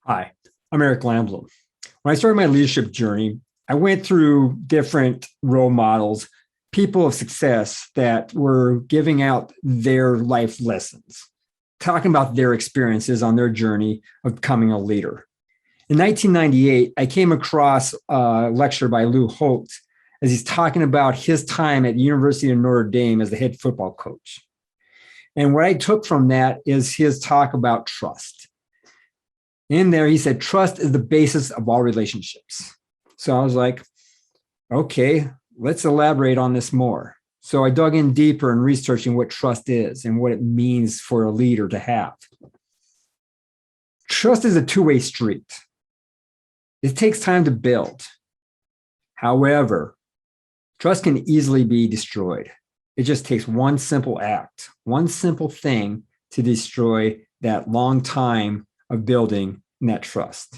Hi, I'm Eric Landblom. When I started my leadership journey, I went through different role models, people of success that were giving out their life lessons, talking about their experiences on their journey of becoming a leader. In 1998, I came across a lecture by Lou Holtz as he's talking about his time at the University of Notre Dame as the head football coach. And what I took from that is his talk about trust. In there, he said, trust is the basis of all relationships. So I was like, okay, let's elaborate on this more. So I dug in deeper in researching what trust is and what it means for a leader to have. Trust is a two-way street. It takes time to build. However, trust can easily be destroyed. It just takes one simple act, one simple thing to destroy that long time of building that trust.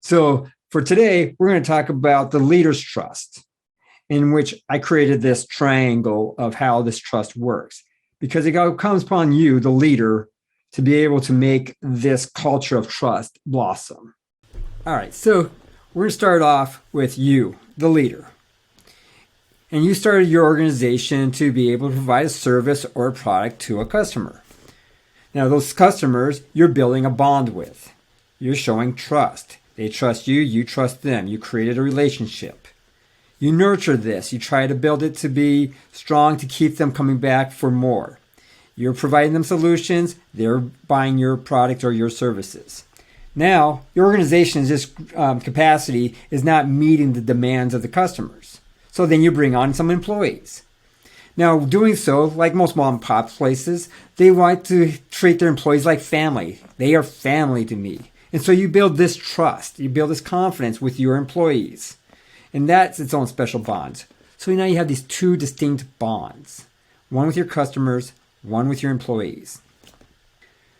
So for today, we're going to talk about the leader's trust, in which I created this triangle of how this trust works, because it comes upon you, the leader, to be able to make this culture of trust blossom. All right, so we're going to start off with you, the leader. And you started your organization to be able to provide a service or a product to a customer. Now, those customers you're building a bond with. You're showing trust. They trust you, you trust them. You created a relationship. You nurture this. You try to build it to be strong to keep them coming back for more. You're providing them solutions. They're buying your product or your services. Now, your organization's capacity is not meeting the demands of the customers. So then you bring on some employees. Now, doing so, like most mom and pop places, they like to treat their employees like family. They are family to me. And so you build this trust. You build this confidence with your employees. And that's its own special bond. So now you have these two distinct bonds. One with your customers, one with your employees.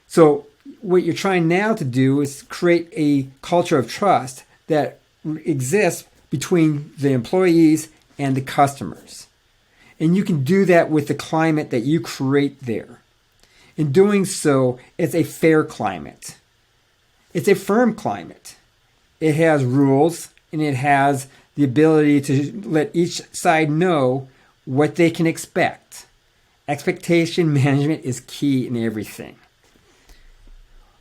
So what you're trying now to do is create a culture of trust that exists between the employees and the customers. And you can do that with the climate that you create there. In doing so, it's a fair climate. It's a firm climate. It has rules and it has the ability to let each side know what they can expect. Expectation management is key in everything.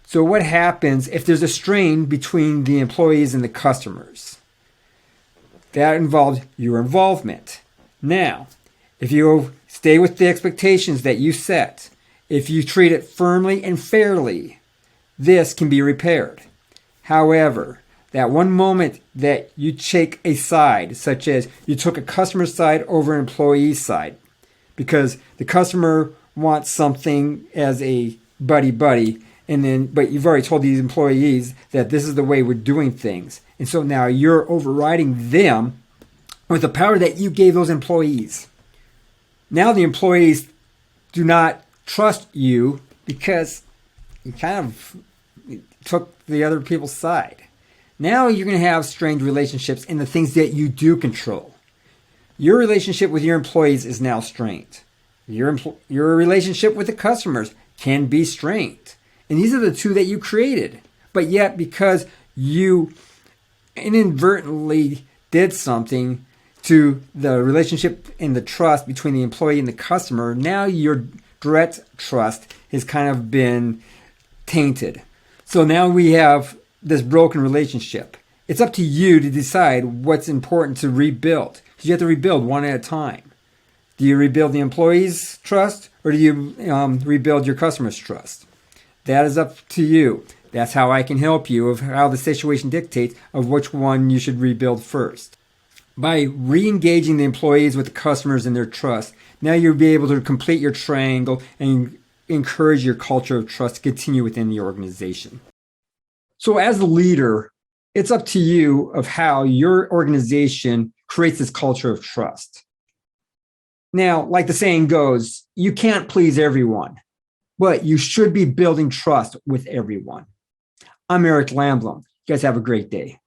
So what happens if there's a strain between the employees and the customers? That involves your involvement. Now, if you stay with the expectations that you set, if you treat it firmly and fairly, this can be repaired. However, that one moment that you take a side, such as you took a customer side over an employee side, because the customer wants something as a buddy, but you've already told these employees that this is the way we're doing things. And so now you're overriding them with the power that you gave those employees. Now the employees do not trust you because you kind of took the other people's side. Now you're going to have strained relationships in the things that you do control. Your relationship with your employees is now strained. Your relationship with the customers can be strained. And these are the two that you created. But yet, because you inadvertently did something to the relationship and the trust between the employee and the customer, now your direct trust has kind of been tainted. So now we have this broken relationship. It's up to you to decide what's important to rebuild. Because you have to rebuild one at a time. Do you rebuild the employee's trust or do you rebuild your customer's trust? That is up to you. That's how I can help you of how the situation dictates of which one you should rebuild first. By re-engaging the employees with the customers and their trust, now you'll be able to complete your triangle and encourage your culture of trust to continue within the organization. So as a leader, it's up to you of how your organization creates this culture of trust. Now, like the saying goes, you can't please everyone, but you should be building trust with everyone. I'm Eric Landblom. You guys have a great day.